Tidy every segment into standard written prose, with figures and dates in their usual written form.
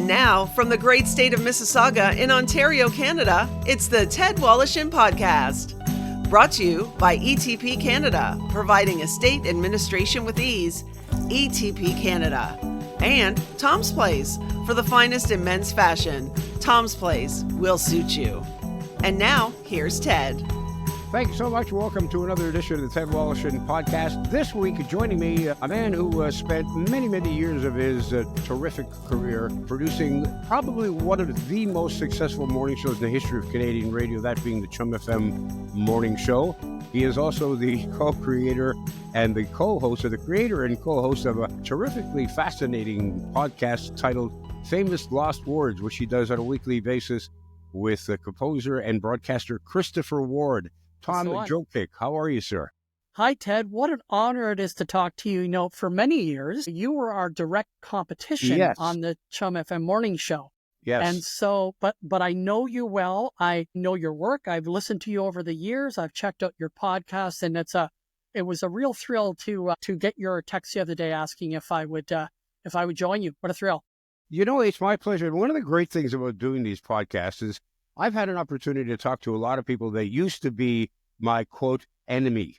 And now, from the great state of Mississauga in Ontario, Canada, it's the Ted Wolohsyn Podcast. Brought to you by ETP Canada, providing estate administration with ease. ETP Canada. And Tom's Place, for the finest in men's fashion. Tom's Place will suit you. And now, here's Ted. Thank you so much. Welcome to another edition of the Ted Wolohsyn Podcast. This week, joining me, a man who spent many years of his terrific career producing probably one of the most successful morning shows in the history of Canadian radio, that being the CHUM-FM morning show. He is also the co-creator and the co-host, or the creator and co-host of a terrifically fascinating podcast titled Famous Lost Words, which he does on a weekly basis with the composer and broadcaster Christopher Ward. Tom Jokic, how are you, sir? Hi, Ted. What an honor it is to talk to you. You know, for many years, you were our direct competition on the CHUM-FM morning show. Yes. And so, but I know you well. I know your work. I've listened to you over the years. I've checked out your podcast, and it was a real thrill to get your text the other day asking if I would join you. What a thrill. You know, it's my pleasure. One of the great things about doing these podcasts is I've had an opportunity to talk to a lot of people that used to be my, quote, enemy,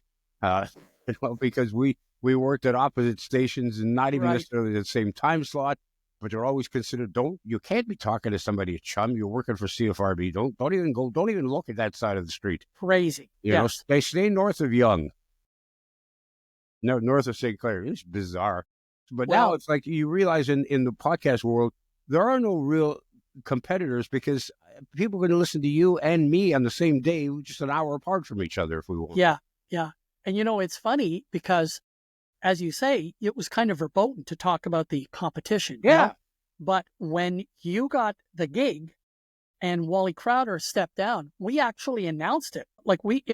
because we worked at opposite stations and not even necessarily the same time slot, but you're always considered, you can't be talking to somebody at CHUM. You're working for CFRB. Don't even look at that side of the street. Crazy. You know, stay north of Yonge. No, north of St. Clair. It's bizarre. But now it's like you realize in the podcast world, there are no real competitors because people are going to listen to you and me on the same day, just an hour apart from each other if we want. Yeah. And you know, it's funny because, as you say, it was kind of verboten to talk about the competition. Yeah. You know? But when you got the gig and Wally Crowder stepped down, we actually announced it.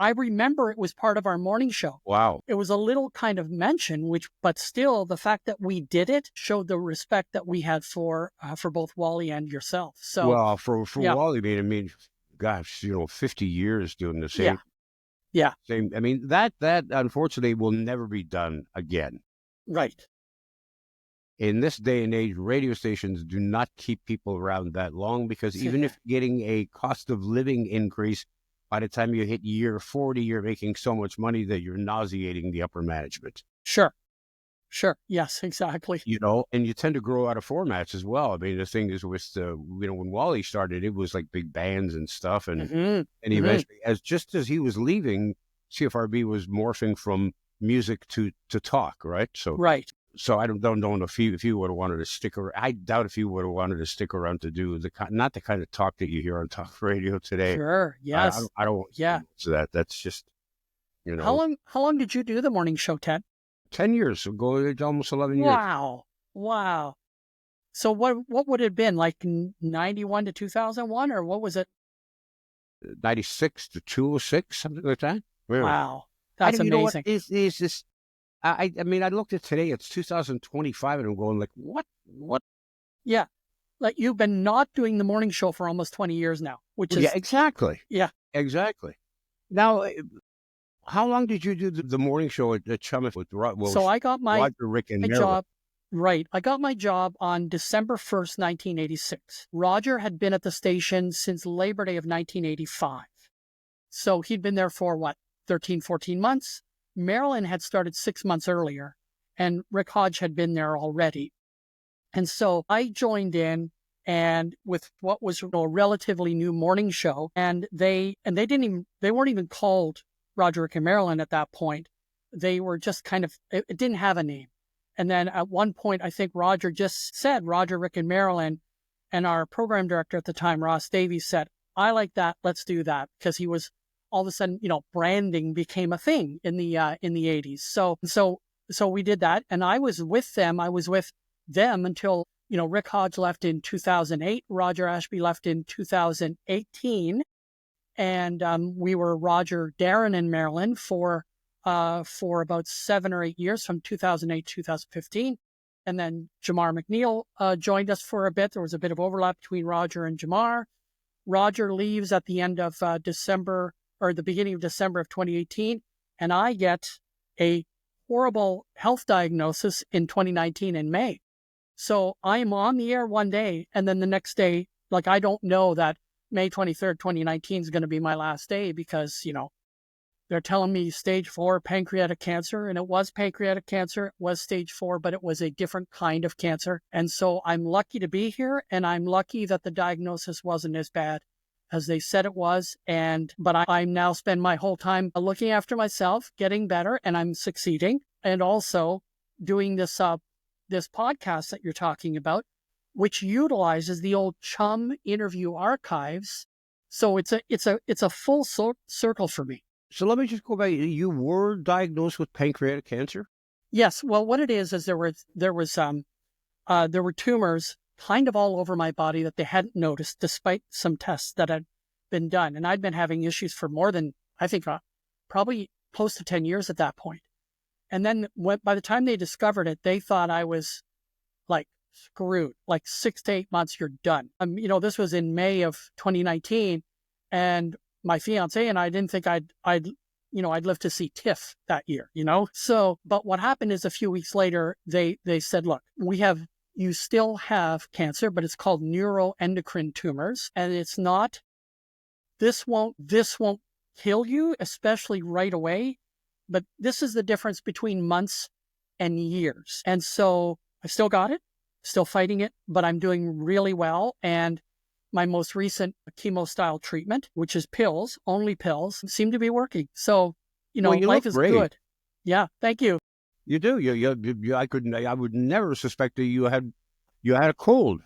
I remember it was part of our morning show. Wow. It was a little kind of mention, but still the fact that we did it showed the respect that we had for both Wally and yourself. So, well, for Wally, I mean, gosh, 50 years doing the same. Yeah. Same. I mean, that unfortunately will never be done again. Right. In this day and age, radio stations do not keep people around that long because even if getting a cost of living increase, by the time you hit year 40, you're making so much money that you're nauseating the upper management. Sure. Yes, exactly. And you tend to grow out of formats as well. I mean, the thing is with, when Wally started, it was like big bands and stuff. And eventually, as he was leaving, CFRB was morphing from music to talk, right? So I don't know if you would have wanted to stick around. I doubt if you would have wanted to stick around to do not the kind of talk that you hear on talk radio today. Sure. Yes. I don't. Yeah. So that's just, How long did you do the morning show, Ted? 10 years ago, almost 11 years. Wow. So what would it have been, like 91 to 2001, or what was it? 96 to 206, something like that. Really? Wow. That's amazing. It's just. I mean, I looked at today, it's 2025, and I'm going like, what? Yeah. Like you've been not doing the morning show for almost 20 years now, which is... Yeah, exactly. Yeah. Exactly. Now, how long did you do the morning show at CHUM with So I got Roger, Rick, and job. Right. I got my job on December 1st, 1986. Roger had been at the station since Labor Day of 1985. So he'd been there for 13, 14 months. Marilyn had started 6 months earlier, and Rick Hodge had been there already. And so I joined in, and with what was a relatively new morning show, and they weren't even called Roger, Rick, and Marilyn at that point. They were just it didn't have a name. And then at one point, I think Roger just said Roger, Rick, and Marilyn, and our program director at the time, Ross Davies, said, "I like that. Let's do that," because he was. All of a sudden, branding became a thing in the 80s. So we did that, and I was with them. I was with them until Rick Hodge left in 2008. Roger Ashby left in 2018, and we were Roger, Darren, and Marilyn for about 7 or 8 years, from 2008 to 2015, and then Jamar McNeil joined us for a bit. There was a bit of overlap between Roger and Jamar. Roger leaves at the end of December. Or the beginning of December of 2018, and I get a horrible health diagnosis in 2019 in May. So I'm on the air one day, and then the next day, like, I don't know that May 23rd, 2019 is going to be my last day because, they're telling me stage 4 pancreatic cancer, and it was pancreatic cancer. It was stage 4, but it was a different kind of cancer. And so I'm lucky to be here, and I'm lucky that the diagnosis wasn't as bad as they said it was. But I now spend my whole time looking after myself, getting better, and I'm succeeding. And also doing this podcast that you're talking about, which utilizes the old CHUM interview archives. So it's a full circle for me. So let me just go back. You were diagnosed with pancreatic cancer? Yes. Well, what it is there were tumors kind of all over my body that they hadn't noticed, despite some tests that had been done. And I'd been having issues for more than, I think, probably close to 10 years at that point. And then by the time they discovered it, they thought I was like screwed, like 6 to 8 months, you're done. This was in May of 2019, and my fiance and I didn't think I'd live to see TIFF that year, So, but what happened is a few weeks later, they said, look, you still have cancer, but it's called neuroendocrine tumors. And this won't kill you, especially right away. But this is the difference between months and years. And so I still got it, still fighting it, but I'm doing really well. And my most recent chemo-style treatment, which is pills, only pills, seem to be working. So, life is good. Yeah, thank you. You do. I would never suspect that you had a cold,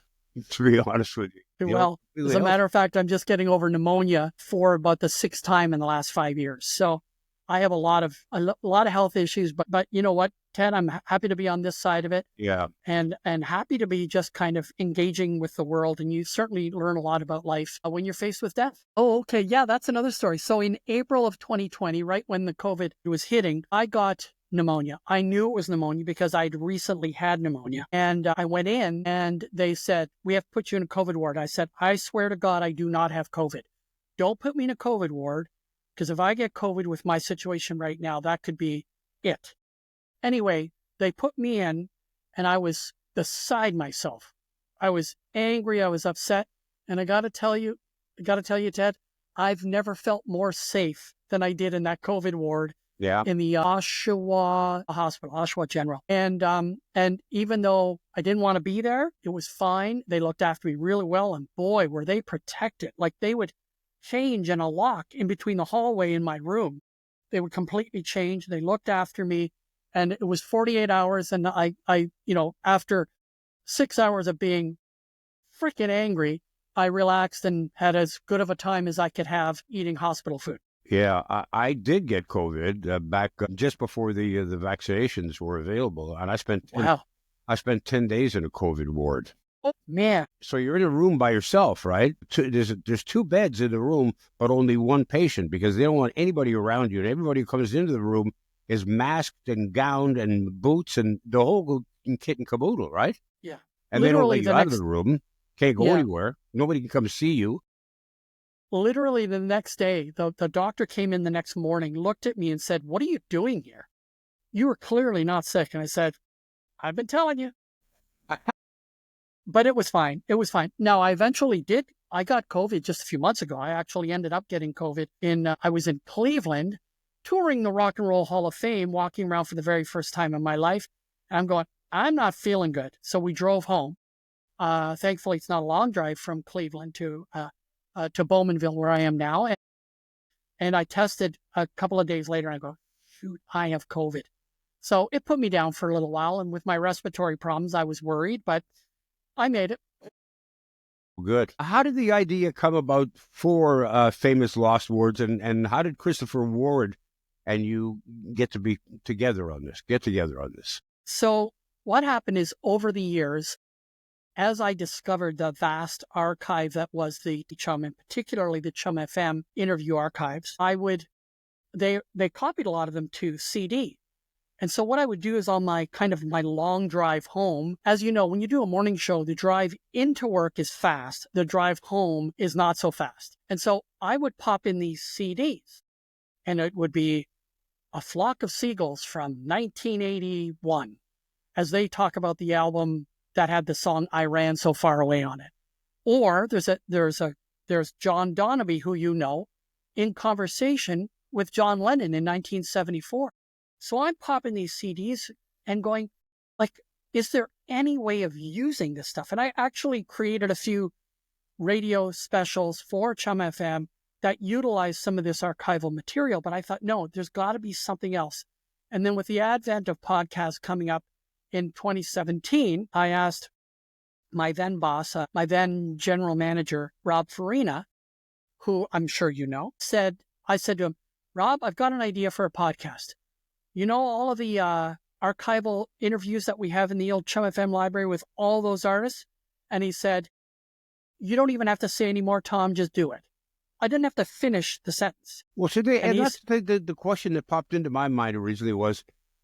to be honest with you. Well, as a matter of fact, I'm just getting over pneumonia for about the 6th time in the last 5 years. So I have a lot of health issues, but you know what, Ted, I'm happy to be on this side of it. Yeah. And happy to be just kind of engaging with the world. And you certainly learn a lot about life when you're faced with death. Oh, okay. Yeah, that's another story. So in April of 2020, right when the COVID was hitting, I got pneumonia. I knew it was pneumonia because I'd recently had pneumonia. And I went in and they said, we have to put you in a COVID ward. I said, I swear to God, I do not have COVID. Don't put me in a COVID ward. Because if I get COVID with my situation right now, that could be it. Anyway, they put me in, and I was beside myself. I was angry. I was upset. And I got to tell you, Ted, I've never felt more safe than I did in that COVID ward. Yeah. In the Oshawa Hospital, Oshawa General. And even though I didn't want to be there, it was fine. They looked after me really well. And boy, were they protected. Like they would change in a lock in between the hallway and my room. They would completely change. They looked after me, and it was 48 hours. And I after 6 hours of being freaking angry, I relaxed and had as good of a time as I could have eating hospital food. Yeah, I did get COVID back just before the vaccinations were available, and I spent 10 days in a COVID ward. Oh, man. So you're in a room by yourself, right? There's 2 beds in the room, but only 1 patient because they don't want anybody around you. And everybody who comes into the room is masked and gowned and boots and the whole kit and caboodle, right? Yeah. And literally, they don't let you out of the room, can't go anywhere. Nobody can come see you. Literally the next day, the doctor came in the next morning, looked at me and said, "What are you doing here? You are clearly not sick." And I said, "I've been telling you." But it was fine. It was fine. Now, I got COVID just a few months ago. I actually ended up getting COVID I was in Cleveland, touring the Rock and Roll Hall of Fame, walking around for the very first time in my life. And I'm going, I'm not feeling good. So we drove home. Thankfully, it's not a long drive from Cleveland to Bowmanville, where I am now. And I tested a couple of days later, and I go, shoot, I have COVID. So it put me down for a little while. And with my respiratory problems, I was worried, but I made it. Good. How did the idea come about for Famous Lost Words, and how did Christopher Ward and you get together on this? So what happened is, over the years, as I discovered the vast archive that was the CHUM, and particularly the CHUM-FM interview archives, they copied a lot of them to CD. And so what I would do is, on my long drive home, as you know, when you do a morning show, the drive into work is fast. The drive home is not so fast. And so I would pop in these CDs, and it would be A Flock of Seagulls from 1981, as they talk about the album that had the song "I Ran So Far Away" on it. Or there's John Donaby, who you know, in conversation with John Lennon in 1974. So I'm popping these CDs and going, like, is there any way of using this stuff? And I actually created a few radio specials for CHUM-FM that utilize some of this archival material. But I thought, no, there's got to be something else. And then with the advent of podcasts coming up in 2017, I asked my then boss, my then general manager, Rob Farina, who I'm sure you know, I said to him, Rob, I've got an idea for a podcast. You know, all of the archival interviews that we have in the old CHUM-FM library with all those artists? And he said, you don't even have to say any more, Tom, just do it. I didn't have to finish the sentence. Well, so and that's the question that popped into my mind originally was,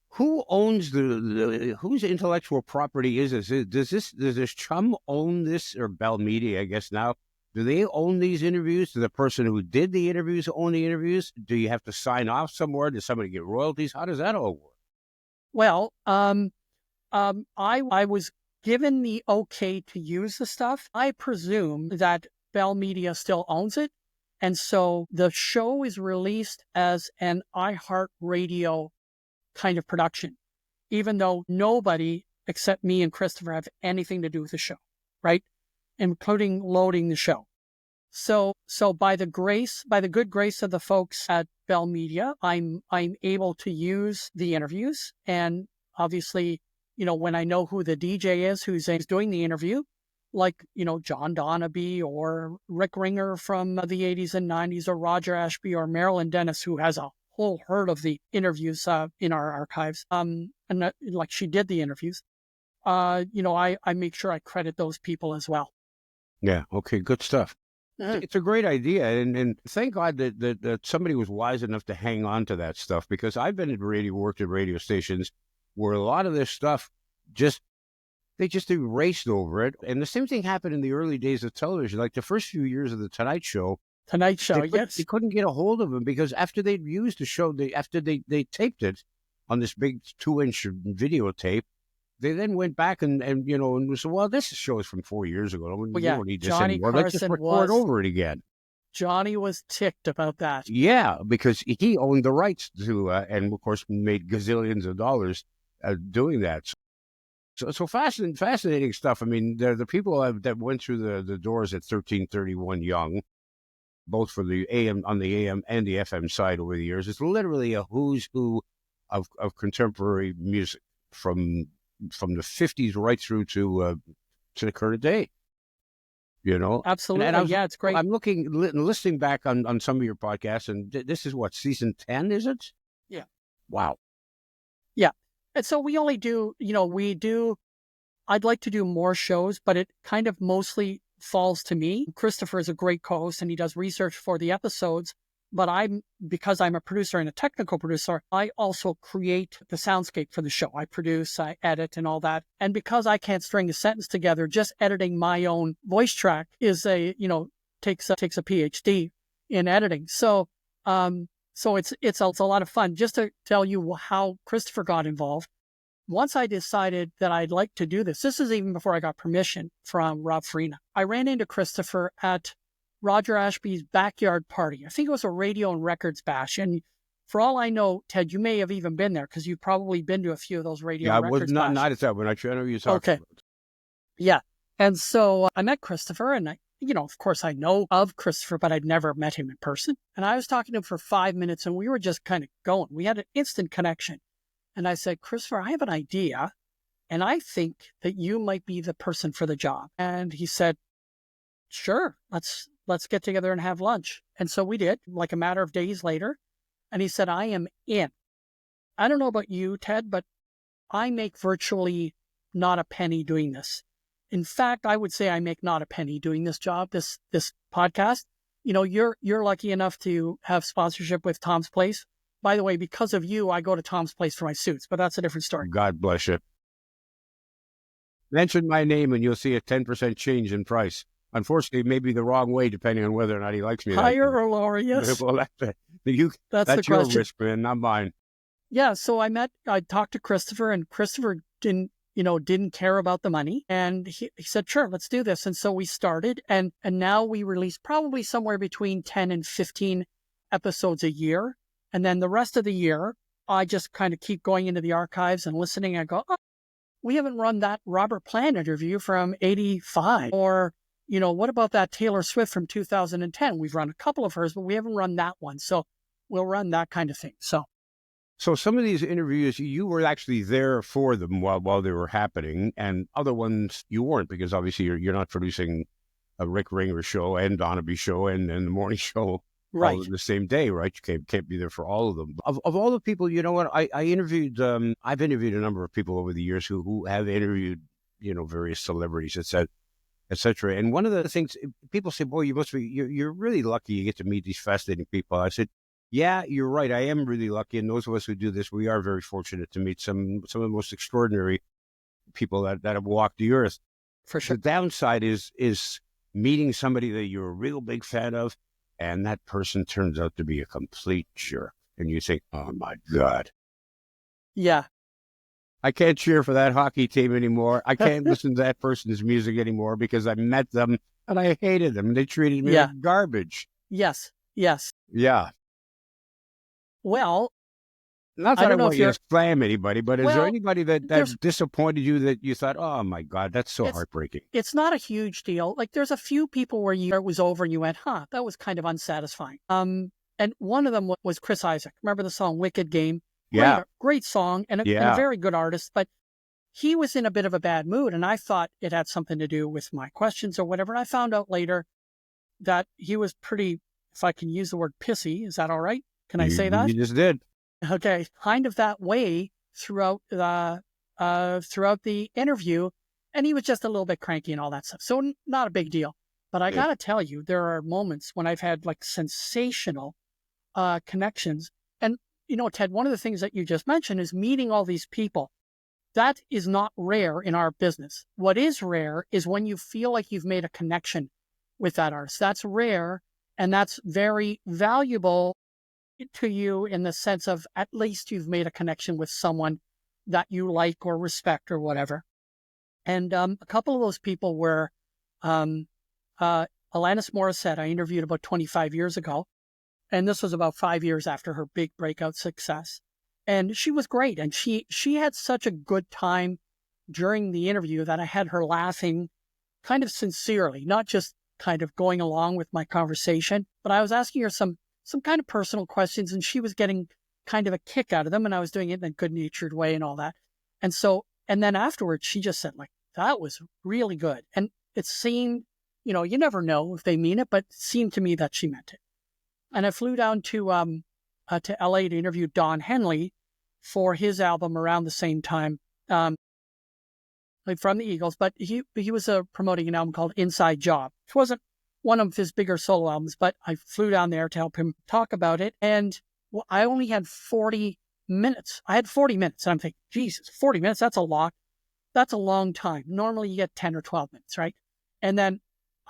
who owns whose intellectual property is this? Does this CHUM own this, or Bell Media, I guess now? Do they own these interviews? Does the person who did the interviews own the interviews? Do you have to sign off somewhere? Does somebody get royalties? How does that all work? Well, I was given the okay to use the stuff. I presume that Bell Media still owns it. And so the show is released as an iHeartRadio kind of production, even though nobody except me and Christopher have anything to do with the show, right? Including loading the show. So by the good grace of the folks at Bell Media, I'm able to use the interviews. And obviously, you know, when I know who the DJ is who's doing the interview, like, you know, John Donaby or Rick Ringer from the 80s and 90s, or Roger Ashby or Marilyn Dennis, who has a whole herd of the interviews in our archives. Like she did the interviews. You know, I make sure I credit those people as well. Yeah. Okay. Good stuff. It's a great idea. And thank God that somebody was wise enough to hang on to that stuff, because I've been worked at radio stations where a lot of this stuff they just erased over it. And the same thing happened in the early days of television, like the first few years of the Tonight Show. Yes. They couldn't get a hold of them, because after they'd used the show, after they taped it on this big 2-inch videotape, they then went back and you know, and said, well, this show is from 4 years ago. We don't need this anymore. Let's just record over it again. Johnny was ticked about that. Yeah, because he owned the rights to, and of course made gazillions of dollars doing that. So fascinating stuff. I mean, the people that went through the doors at 1331 Young, both for the AM and the FM side over the years. It's literally a who's who of contemporary music from the 50s right through to the current day. You know, absolutely. And it's great. I'm listening back on some of your podcasts, and this is what, season 10, is it? Yeah. Wow. Yeah. And so we only do, you know, I'd like to do more shows, but it kind of mostly falls to me. Christopher is a great co-host and he does research for the episodes, but because I'm a producer and a technical producer, I also create the soundscape for the show. I produce, I edit and all that. And because I can't string a sentence together, just editing my own voice track takes a PhD in editing. So it's a lot of fun. Just to tell you how Christopher got involved, once I decided that I'd like to do this is even before I got permission from Rob Farina. I ran into Christopher at Roger Ashby's backyard party. I think it was a radio and records bash. And for all I know, Ted, you may have even been there, because you've probably been to a few of those radio and records bashes. Yeah, I was not at that one. I know you talked about it. Yeah. And so I met Christopher, and of course I know of Christopher, but I'd never met him in person. And I was talking to him for 5 minutes, and we were just kind of going. We had an instant connection. And I said, Christopher, I have an idea, and I think that you might be the person for the job. And he said, sure, let's get together and have lunch. And so we did, like a matter of days later. And he said, I am in. I don't know about you, Ted, but I make virtually not a penny doing this. In fact, I would say I make not a penny doing this job, this podcast. You know, you're lucky enough to have sponsorship with Tom's Place. By the way, because of you, I go to Tom's Place for my suits, but that's a different story. God bless you. Mention my name and you'll see a 10% change in price. Unfortunately, maybe the wrong way, depending on whether or not he likes me. Higher or lower, yes. Well, that's the your question. risk, man, not mine. Yeah, so I talked to Christopher, and Christopher didn't didn't care about the money. And he said, sure, let's do this. And so we started, and now we release probably somewhere between 10 and 15 episodes a year. And then the rest of the year, I just kind of keep going into the archives and listening. I go, oh, we haven't run that Robert Plant interview from 85. Or, what about that Taylor Swift from 2010? We've run a couple of hers, but we haven't run that one. So we'll run that kind of thing. So some of these interviews, you were actually there for them while they were happening, and other ones you weren't, because obviously you're not producing a Rick Ringer show and Donaby show and the morning show right. all in the same day, right? You can't be there for all of them. Of all the people, you know what? I interviewed, I've interviewed a number of people over the years who have interviewed, various celebrities, et cetera. And one of the things people say, boy, you're really lucky you get to meet these fascinating people. I said, yeah, you're right. I am really lucky. And those of us who do this, we are very fortunate to meet some of the most extraordinary people that have walked the earth. For sure. The downside is meeting somebody that you're a real big fan of, and that person turns out to be a complete jerk. And you think, oh, my God. Yeah. I can't cheer for that hockey team anymore. I can't listen to that person's music anymore because I met them and I hated them. They treated me like garbage. Yes. Yeah. Well, not that I want you to slam anybody, but is there anybody that disappointed you that you thought, oh, my God, that's so heartbreaking? It's not a huge deal. Like, there's a few people where it was over and you went, that was kind of unsatisfying. And one of them was Chris Isaak. Remember the song Wicked Game? Yeah. Great song and a very good artist, but he was in a bit of a bad mood, and I thought it had something to do with my questions or whatever. And I found out later that he was pretty, if I can use the word pissy, is that all right? Can I say that? You just did. Okay, kind of that way throughout the interview, and he was just a little bit cranky and all that stuff. So not a big deal. But I got to tell you, there are moments when I've had like sensational connections. And, Ted, one of the things that you just mentioned is meeting all these people. That is not rare in our business. What is rare is when you feel like you've made a connection with that artist. That's rare, and that's very valuable to you in the sense of at least you've made a connection with someone that you like or respect or whatever. And a couple of those people were Alanis Morissette. I interviewed about 25 years ago, and this was about 5 years after her big breakout success. And she was great, and she had such a good time during the interview that I had her laughing kind of sincerely, not just kind of going along with my conversation, but I was asking her some kind of personal questions, and she was getting kind of a kick out of them, and I was doing it in a good-natured way and all that. And then afterwards, she just said, like, that was really good. And it seemed, you never know if they mean it, but it seemed to me that she meant it. And I flew down to LA to interview Don Henley for his album around the same time, from the Eagles, but he was promoting an album called Inside Job, which wasn't one of his bigger solo albums, but I flew down there to help him talk about it. And I only had 40 minutes. I had 40 minutes. And I'm thinking, Jesus, 40 minutes, that's a lot. That's a long time. Normally you get 10 or 12 minutes, right? And then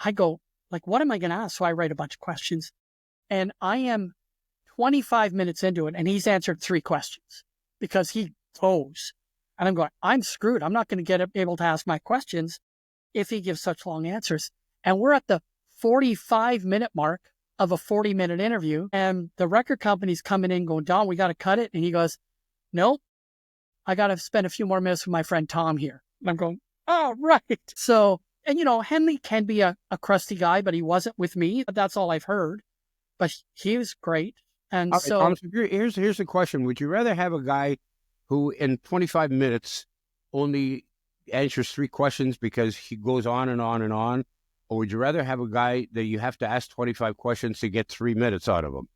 I go, like, what am I going to ask? So I write a bunch of questions. And I am 25 minutes into it, and he's answered 3 questions because he goes. And I'm going, I'm screwed. I'm not going to able to ask my questions if he gives such long answers. And we're at the 45-minute mark of a 40-minute interview, and the record company's coming in going, Don, we got to cut it. And he goes, nope, I got to spend a few more minutes with my friend Tom here. And I'm going, oh, right. So, and Henley can be a crusty guy, but he wasn't with me. That's all I've heard. But he was great. And all so, right, Tom, here's the question. Would you rather have a guy who in 25 minutes only answers 3 questions because he goes on and on and on? Or would you rather have a guy that you have to ask 25 questions to get 3 minutes out of him?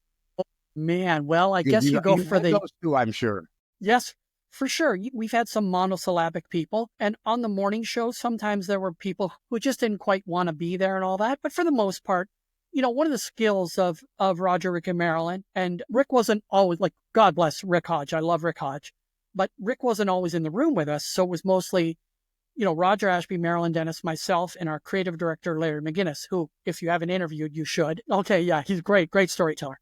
Man, well, I guess you go for those 2, I'm sure. Yes, for sure. We've had some monosyllabic people. And on the morning show, sometimes there were people who just didn't quite want to be there and all that. But for the most part, one of the skills of Roger, Rick, and Marilyn, and Rick wasn't always, like, God bless Rick Hodge. I love Rick Hodge. But Rick wasn't always in the room with us. So it was mostly, Roger Ashby, Marilyn Dennis, myself, and our creative director, Larry McGinnis, who, if you haven't interviewed, you should. Okay, yeah, he's great storyteller.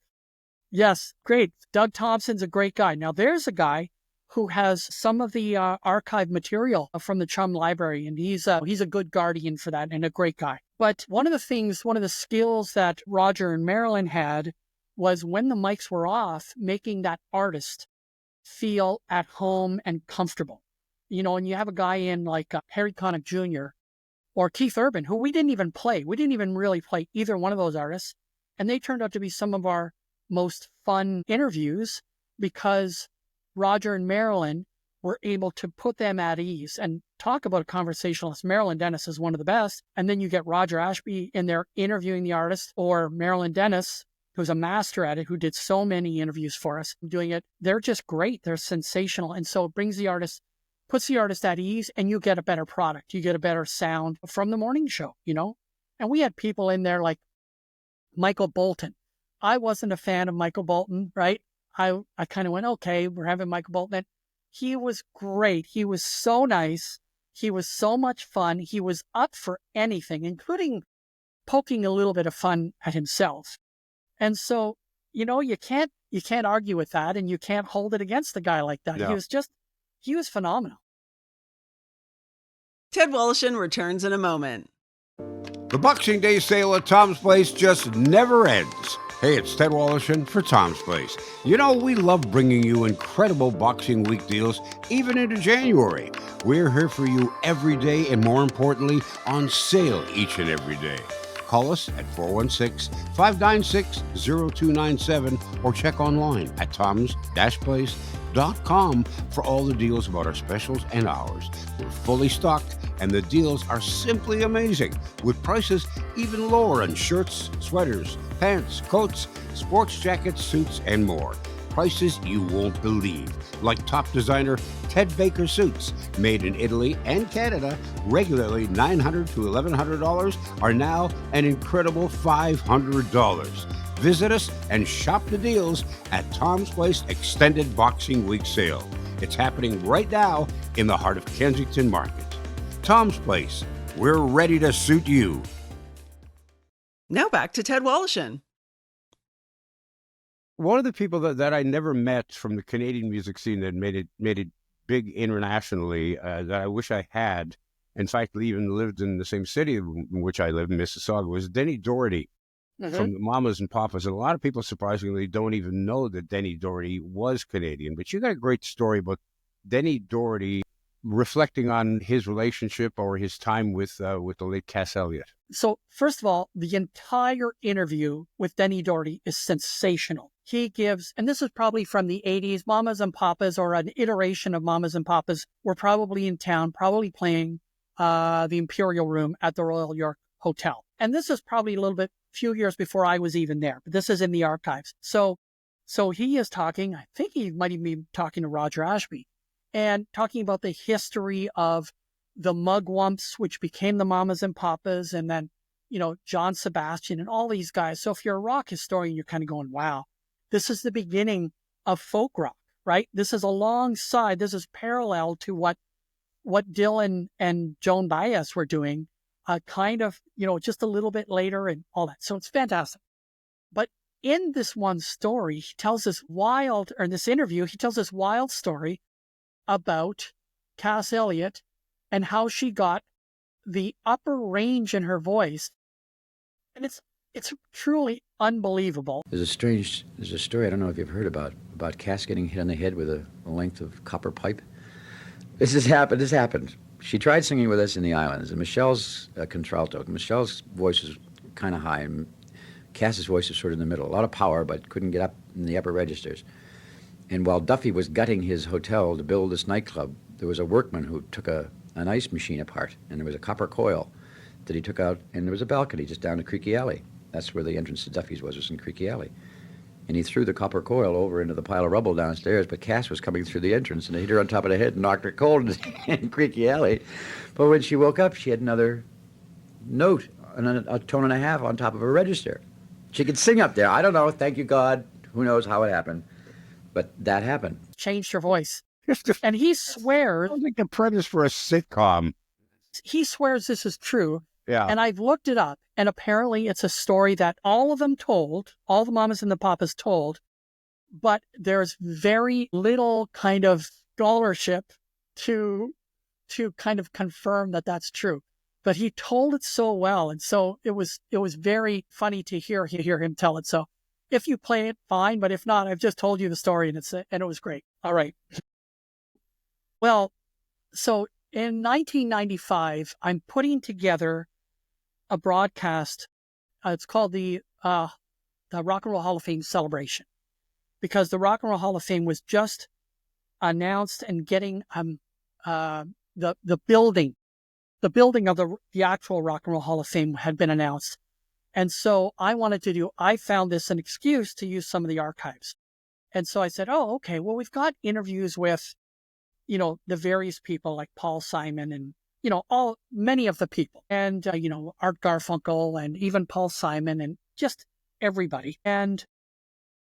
Yes, great. Doug Thompson's a great guy. Now, there's a guy who has some of the archive material from the CHUM library, and he's a good guardian for that and a great guy. But one of the skills that Roger and Marilyn had was when the mics were off, making that artist feel at home and comfortable. And you have a guy in like Harry Connick Jr. or Keith Urban, who we didn't even play. We didn't even really play either one of those artists. And they turned out to be some of our most fun interviews because Roger and Marilyn were able to put them at ease and talk about a conversationalist. Marilyn Dennis is one of the best. And then you get Roger Ashby in there interviewing the artist, or Marilyn Dennis, who's a master at it, who did so many interviews for us doing it. They're just great. They're sensational. And so it puts the artist at ease, and you get a better product. You get a better sound from the morning show, And we had people in there like Michael Bolton. I wasn't a fan of Michael Bolton, right? I kind of went, okay, we're having Michael Bolton. He was great. He was so nice. He was so much fun. He was up for anything, including poking a little bit of fun at himself. And so, you can't argue with that, and you can't hold it against a guy like that. No. He was phenomenal. Ted Wolohsyn returns in a moment. The Boxing Day sale at Tom's Place just never ends. Hey, it's Ted Wolohsyn for Tom's Place. We love bringing you incredible Boxing Week deals, even into January. We're here for you every day, and more importantly, on sale each and every day. Call us at 416-596-0297 or check online at toms-place.com for all the deals about our specials and hours. We're fully stocked, and the deals are simply amazing, with prices even lower on shirts, sweaters, pants, coats, sports jackets, suits, and more. Prices you won't believe, like top designer Ted Baker suits, made in Italy and Canada, regularly $900 to $1,100, are now an incredible $500. Visit us and shop the deals at Tom's Place Extended Boxing Week Sale. It's happening right now in the heart of Kensington Market. Tom's Place, we're ready to suit you. Now back to Ted Wolohsyn. One of the people that I never met from the Canadian music scene that made it big internationally, that I wish I had, in fact, even lived in the same city in which I live, in Mississauga, was Denny Doherty from the Mamas and Papas. And a lot of people, surprisingly, don't even know that Denny Doherty was Canadian. But you got a great story about Denny Doherty reflecting on his relationship or his time with the late Cass Elliot. So first of all, the entire interview with Denny Doherty is sensational. He gives, and this is probably from the 80s, Mamas and Papas, or an iteration of Mamas and Papas, were probably in town, probably playing the Imperial Room at the Royal York Hotel. And this is probably a few years before I was even there, but this is in the archives. So he is talking, I think he might even be talking to Roger Ashby, and talking about the history of the Mugwumps, which became the Mamas and Papas, and then, John Sebastian and all these guys. So if you're a rock historian, you're kind of going, wow, this is the beginning of folk rock, right? This is parallel to what Dylan and Joan Baez were doing, just a little bit later and all that. So it's fantastic. But in this one story, he tells this wild story about Cass Elliot and how she got the upper range in her voice. And it's truly unbelievable. There's a story I don't know if you've heard about Cass getting hit on the head with a length of copper pipe. This happened. She tried singing with us in the islands, and Michelle's a contralto. Michelle's voice is kind of high, and Cass's voice is sort of in the middle. A lot of power, but couldn't get up in the upper registers. And while Duffy was gutting his hotel to build this nightclub, there was a workman who took an ice machine apart, and there was a copper coil that he took out, and there was a balcony just down to Creaky Alley. That's where the entrance to Duffy's was in Creaky Alley. And he threw the copper coil over into the pile of rubble downstairs, but Cass was coming through the entrance, and it hit her on top of the head and knocked her cold in Creaky Alley. But when she woke up, she had another note, a tone and a half on top of her register. She could sing up there. I don't know, thank you, God. Who knows how it happened. But that happened. Changed her voice. And he swears... Sounds like the premise for a sitcom. He swears this is true. Yeah. And I've looked it up, and apparently it's a story that all of them told, all the Mamas and the Papas told, but there's very little kind of scholarship to kind of confirm that that's true. But he told it so well, and so it was very funny to hear him tell it. So if you play it, fine, but if not, I've just told you the story, and it was great. All right. Well, so in 1995, I'm putting together a broadcast. It's called the Rock and Roll Hall of Fame celebration, because the Rock and Roll Hall of Fame was just announced and getting the building of the actual Rock and Roll Hall of Fame had been announced. And so I found this an excuse to use some of the archives. And so I said, oh, okay, well, we've got interviews with, the various people like Paul Simon and, many of the people, and, Art Garfunkel and even Paul Simon and just everybody. And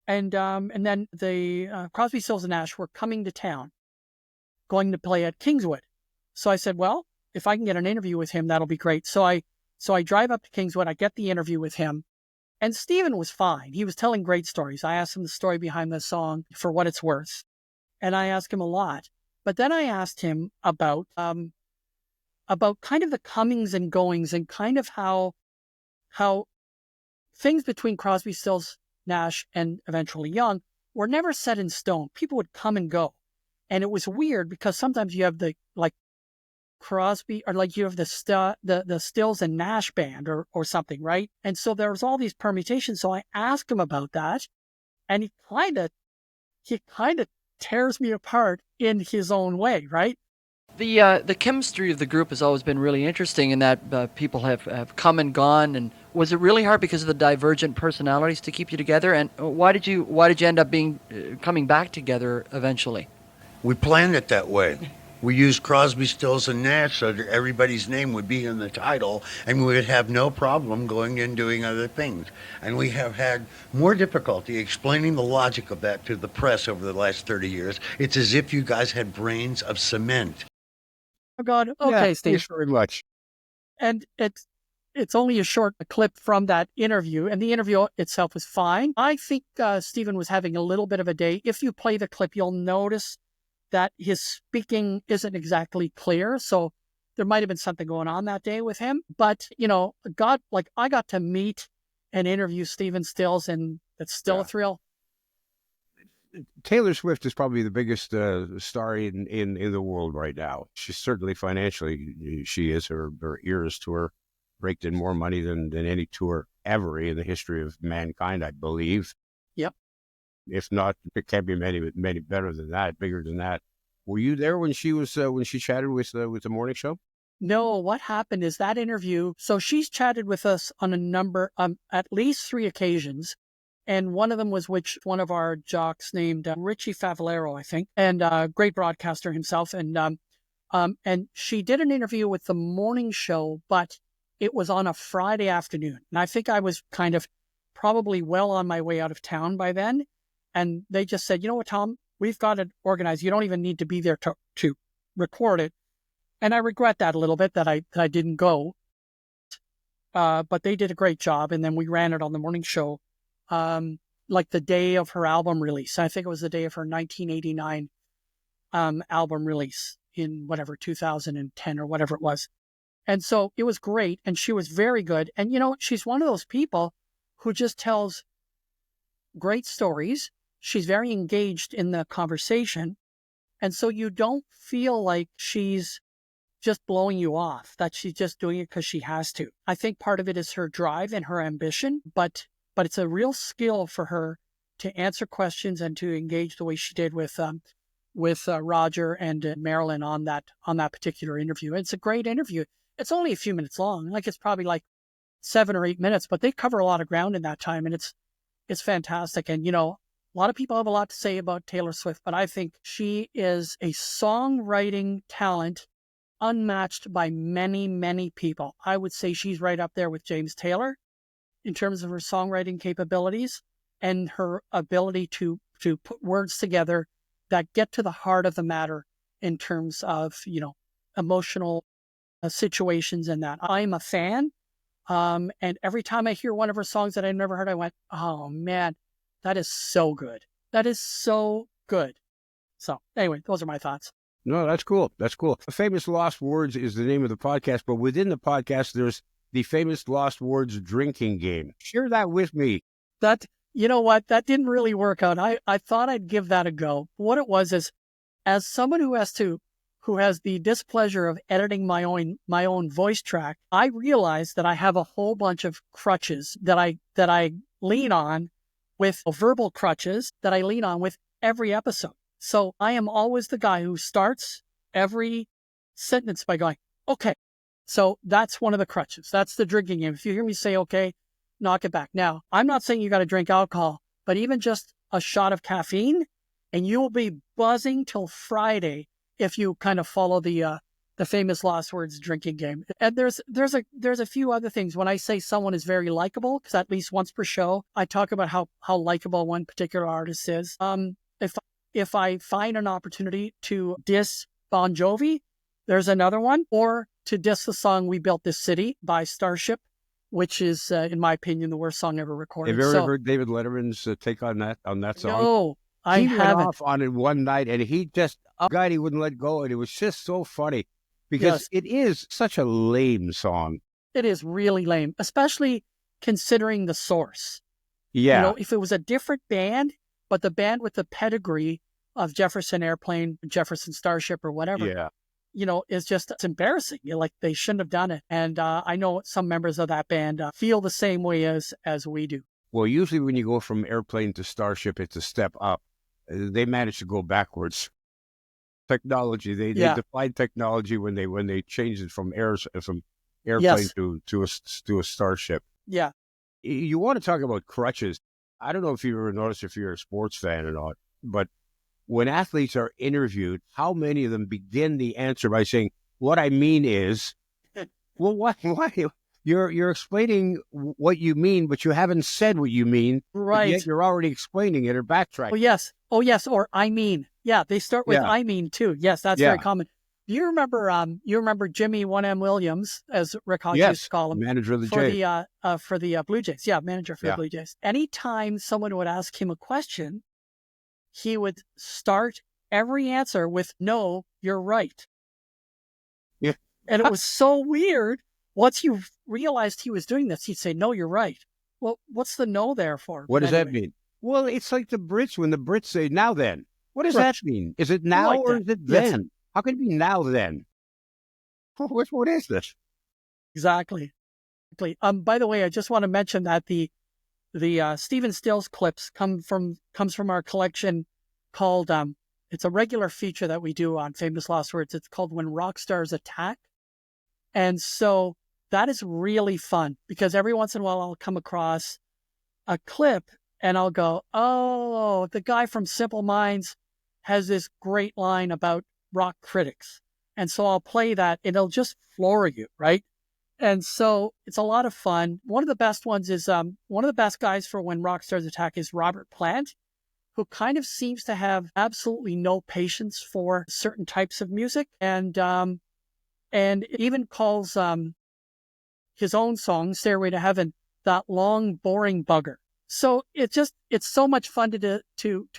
then the Crosby, Stills and Nash were coming to town, going to play at Kingswood. So I said, well, if I can get an interview with him, that'll be great. So I drive up to Kingswood. I get the interview with him, and Stephen was fine. He was telling great stories. I asked him the story behind the song for what it's worth, and I asked him a lot. But then I asked him about kind of the comings and goings, and kind of how things between Crosby, Stills, Nash, and eventually Young were never set in stone. People would come and go, and it was weird because sometimes you have the Crosby, or you have the Stills and Nash band or something, right? And so there was all these permutations. So I asked him about that, and he kind of tears me apart in his own way, right? The chemistry of the group has always been really interesting in that people have come and gone. And was it really hard because of the divergent personalities to keep you together? And why did you end up coming back together eventually? We planned it that way. We used Crosby, Stills, and Nash so that everybody's name would be in the title, and we would have no problem going and doing other things. And we have had more difficulty explaining the logic of that to the press over the last 30 years. It's as if you guys had brains of cement. Oh, God. Okay, yeah, Steve. Thanks very much. And it's only a short clip from that interview, and the interview itself was fine. I think Stephen was having a little bit of a day. If you play the clip, you'll notice that his speaking isn't exactly clear. So there might have been something going on that day with him. But, I got to meet and interview Stephen Stills, and it's still a thrill. Taylor Swift is probably the biggest star in the world right now. She's certainly financially, she is. Her Eras tour raked in more money than any tour ever in the history of mankind, I believe. Yep. If not, it can't be many better than that, bigger than that. Were you there when she was when she chatted with the morning show? No, what happened is that interview. So she's chatted with us on a number, at least 3 occasions. And one of them was one of our jocks named Richie Favalero, I think, and great broadcaster himself. And she did an interview with the morning show, but it was on a Friday afternoon. And I think I was kind of probably well on my way out of town by then. And they just said, you know what, Tom, we've got it organized. You don't even need to be there to record it. And I regret that a little bit that I didn't go. But they did a great job. And then we ran it on the morning show, like the day of her album release. I think it was the day of her 1989 album release in 2010 or whatever it was. And so it was great. And she was very good. And, she's one of those people who just tells great stories. She's very engaged in the conversation. And so you don't feel like she's just blowing you off, that she's just doing it because she has to. I think part of it is her drive and her ambition, but it's a real skill for her to answer questions and to engage the way she did with Roger and Marilyn on that particular interview. It's a great interview. It's only a few minutes long. It's probably 7 or 8 minutes, but they cover a lot of ground in that time, and it's fantastic. And, a lot of people have a lot to say about Taylor Swift, but I think she is a songwriting talent unmatched by many, many people. I would say she's right up there with James Taylor in terms of her songwriting capabilities and her ability to put words together that get to the heart of the matter in terms of, emotional situations and that. I'm a fan. And every time I hear one of her songs that I've never heard, I went, oh man, that is so good. That is so good. So anyway, those are my thoughts. No, that's cool. That's cool. Famous Lost Words is the name of the podcast, but within the podcast, there's the Famous Lost Words drinking game. Share that with me. That, you know what, that didn't really work out. I thought I'd give that a go. What it was is, as someone who has the displeasure of editing my own voice track, I realized that I have a whole bunch of crutches that I lean on with verbal crutches that I lean on with every episode. So I am always the guy who starts every sentence by going, okay. So that's one of the crutches. That's the drinking game. If you hear me say, okay, knock it back. Now, I'm not saying you got to drink alcohol, but even just a shot of caffeine and you will be buzzing till Friday if you kind of follow the Famous Lost Words drinking game. And there's a few other things. When I say someone is very likable, because at least once per show, I talk about how likable one particular artist is. If I find an opportunity to diss Bon Jovi, there's another one, or to diss the song "We Built This City" by Starship, which is, in my opinion, the worst song ever recorded. Have you ever heard David Letterman's take on that song? No, I haven't. He went off on it one night, and he just, he wouldn't let go, and it was just so funny because it is such a lame song. It is really lame, especially considering the source. Yeah. You know, if it was a different band, but the band with the pedigree of Jefferson Airplane, Jefferson Starship, or whatever, you know, it's embarrassing. Like, they shouldn't have done it. And I know some members of that band feel the same way as we do. Well, usually when you go from Airplane to Starship, it's a step up. They managed to go backwards. Technology, they defied technology when they changed it from airplane to a Starship. Yeah. You want to talk about crutches? I don't know if you ever noticed, if you're a sports fan or not, but when athletes are interviewed, how many of them begin the answer by saying, "What I mean is," well, why? You're explaining what you mean, but you haven't said what you mean. Right. Yet you're already explaining it or backtracking. Oh, yes. Or "I mean." Yeah, they start with "I mean" too. Yes, that's very common. You remember Jimmy 1M Williams, as Rick Hodge used to call him, manager of the Jays. For the Blue Jays. Yeah, manager for the Blue Jays. Anytime someone would ask him a question, he would start every answer with "No, you're right." Yeah. And it was so weird. Once you realized he was doing this, he'd say, "No, you're right." Well, what's the "no" there for? What does that mean? Well, it's like the Brits, when the Brits say "now then." What does that mean? Is it now or is it then? Yes. How can it be now then? What is this? Exactly. By the way, I just want to mention that the Stephen Stills clips comes from our collection called it's a regular feature that we do on Famous Lost Words. It's called "When Rock Stars Attack." And so that is really fun because every once in a while I'll come across a clip and I'll go, "Oh, the guy from Simple Minds has this great line about rock critics." And so I'll play that and it'll just floor you, right? And so it's a lot of fun. One of the best ones is, one of the best guys for "When Rock Stars Attack" is Robert Plant, who kind of seems to have absolutely no patience for certain types of music, and even calls his own song, "Stairway to Heaven," that long, boring bugger. So it's so much fun to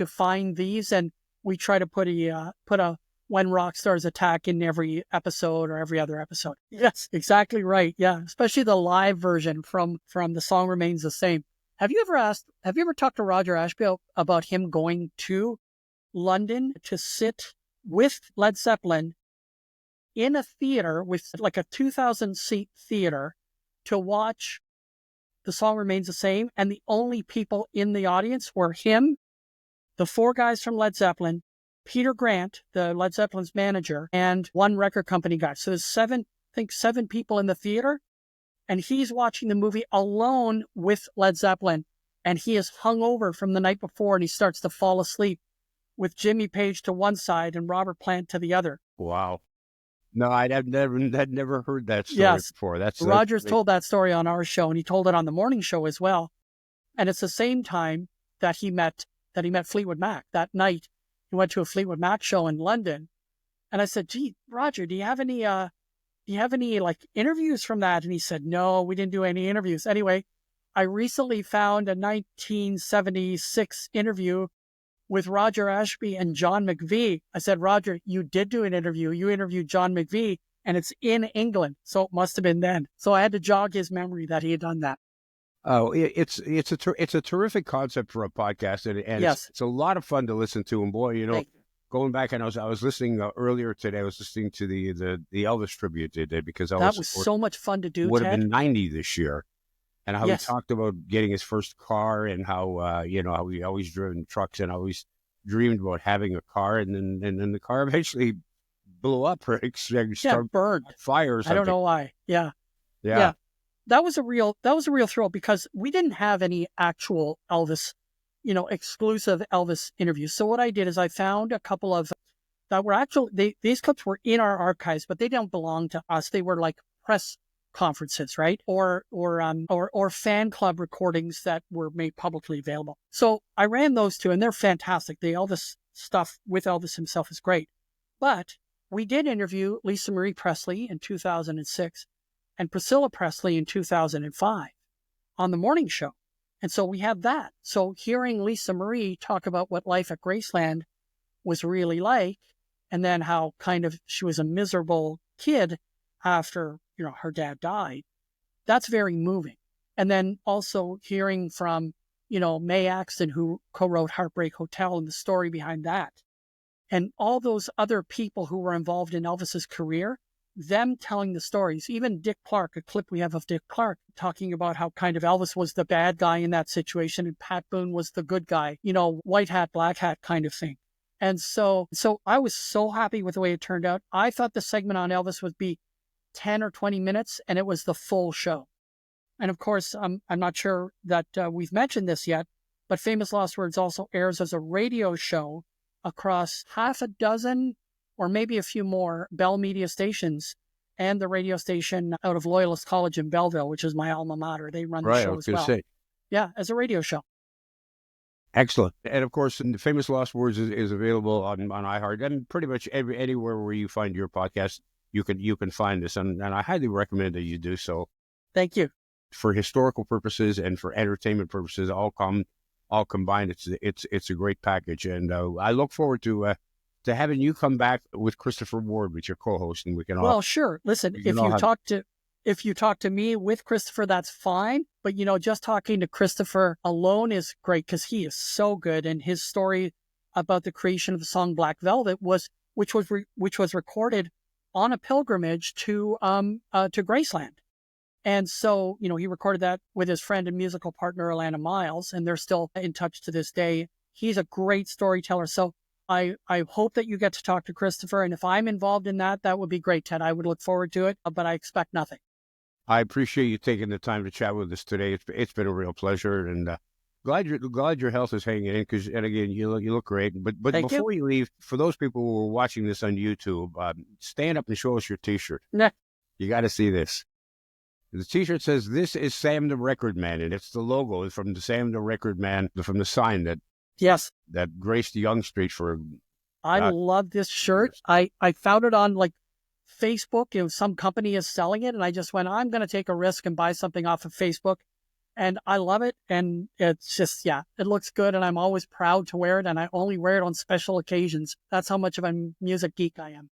find these, and we try to put a "When Rock Stars Attack" in every episode or every other episode. Yes, exactly right. Yeah, especially the live version from "The Song Remains the Same." Have you ever talked to Roger Ashby about him going to London to sit with Led Zeppelin in a theater, with like a 2,000 seat theater, to watch "The Song Remains the Same"? And the only people in the audience were him, the four guys from Led Zeppelin, Peter Grant, the Led Zeppelin's manager, and one record company guy. So there's seven people in the theater, and he's watching the movie alone with Led Zeppelin, and he is hungover from the night before, and he starts to fall asleep with Jimmy Page to one side and Robert Plant to the other. Wow. No, I'd never heard that story before. Roger's told that story on our show, and he told it on the morning show as well. And it's the same time that he met Fleetwood Mac. That night, he went to a Fleetwood Mac show in London, and I said, "Gee, Roger, do you have any like interviews from that?" And he said, "No, we didn't do any interviews." Anyway, I recently found a 1976 interview with Roger Ashby and John McVie. I said, Roger, you did do an interview. You interviewed John McVie, and it's in England. So it must have been then. So I had to jog his memory that he had done that. Oh, it's a terrific concept for a podcast, and Yes. it's a lot of fun to listen to. And boy, Thank you. going back, and I was listening earlier today. I was listening to the Elvis tribute they did because That was so much fun to do, would have Ted. been 90 this year, and how Yes. he talked about getting his first car and how how he always driven trucks and always dreamed about having a car, and then the car eventually blew up or started Burned. fire or something. I don't know why. Yeah. Yeah. That was a real thrill because we didn't have any actual Elvis, exclusive Elvis interviews. So what I did is I found a couple of that were these clips were in our archives, but they don't belong to us. They were like press conferences, right? Or fan club recordings that were made publicly available. So I ran those two, and they're fantastic. The Elvis stuff with Elvis himself is great. But we did interview Lisa Marie Presley in 2006 and Priscilla Presley in 2005 on the morning show. And so we have that. So hearing Lisa Marie talk about what life at Graceland was really like, and then how kind of she was a miserable kid after, her dad died, that's very moving. And then also hearing from, Mae Axton, who co-wrote Heartbreak Hotel, and the story behind that. And all those other people who were involved in Elvis's career, them telling the stories. Even Dick Clark, a clip we have of Dick Clark talking about how kind of Elvis was the bad guy in that situation and Pat Boone was the good guy, white hat, black hat kind of thing. And so I was so happy with the way it turned out. I thought the segment on Elvis would be 10 or 20 minutes, and it was the full show. And of course, I'm not sure that we've mentioned this yet, but Famous Lost Words also airs as a radio show across half a dozen or maybe a few more Bell Media stations and the radio station out of Loyalist College in Belleville, which is my alma mater. They run the show as well. Say. Yeah, as a radio show. Excellent. And of course, the Famous Lost Words is available on iHeart and pretty much anywhere where you find your podcast, you can find this. And I highly recommend that you do so. Thank you. For historical purposes and for entertainment purposes, all combined, it's a great package. And I look forward to having you come back with Christopher Ward, with your co-host, and we can all. Well, sure. Listen, if you talk to me with Christopher, that's fine. But just talking to Christopher alone is great because he is so good, and his story about the creation of the song Black Velvet which was recorded on a pilgrimage to Graceland. And so, he recorded that with his friend and musical partner, Alana Miles, and they're still in touch to this day. He's a great storyteller. So I hope that you get to talk to Christopher. And if I'm involved in that, that would be great, Ted. I would look forward to it, but I expect nothing. I appreciate you taking the time to chat with us today. It's been a real pleasure, and glad your health is hanging in. And again, you look great. But before you leave, for those people who are watching this on YouTube, stand up and show us your T-shirt. Nah. You got to see this. The T-shirt says, "This is Sam the Record Man," and it's the logo from the Sam the Record Man, from the sign that graced Yonge Street for. I love this shirt. I found it on Facebook. Some company is selling it, and I just went, I'm going to take a risk and buy something off of Facebook, and I love it. And it's just, it looks good, and I'm always proud to wear it, and I only wear it on special occasions. That's how much of a music geek I am.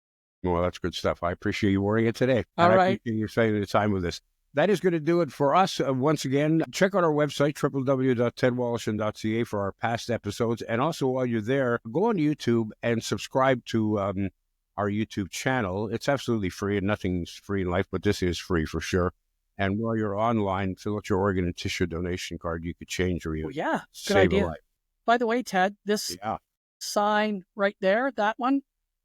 Well, that's good stuff. I appreciate you wearing it today. All right. I appreciate you spending the time with us. That is going to do it for us. Once again, check out our website, www.tedwollosyn.ca, for our past episodes. And also, while you're there, go on YouTube and subscribe to our YouTube channel. It's absolutely free, and nothing's free in life, but this is free for sure. And while you're online, fill out your organ and tissue donation card. You could change or you good save idea. a life. By the way, Ted, this sign right there, that one,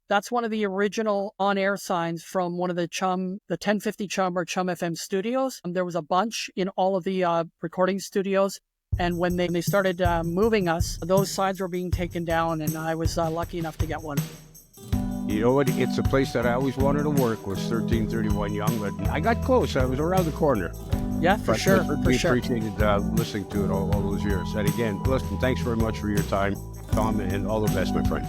that's one of the original on-air signs from one of the CHUM, the 1050 CHUM or CHUM-FM studios. There was a bunch in all of the recording studios. And when they started moving us, those signs were being taken down, and I was lucky enough to get one. You know what? It's a place that I always wanted to work, was 1331 Yonge, but I got close. I was around the corner. Yeah, for sure. We appreciated listening to it all those years. And again, listen, thanks very much for your time, Tom, and all the best, my friend.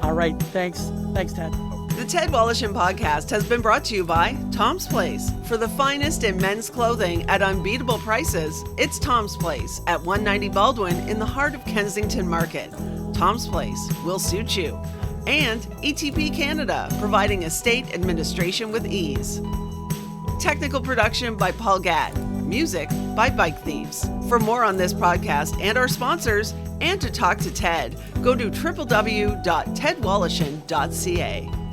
All right. Thanks. Thanks, Ted. The Ted Wolohsyn podcast has been brought to you by Tom's Place. For the finest in men's clothing at unbeatable prices, it's Tom's Place at 190 Baldwin in the heart of Kensington Market. Tom's Place will suit you. And ETP Canada, providing estate administration with ease. Technical production by Paul Gatt. Music by Bike Thieves. For more on this podcast and our sponsors, and to talk to Ted, go to www.tedwolohsyn.ca.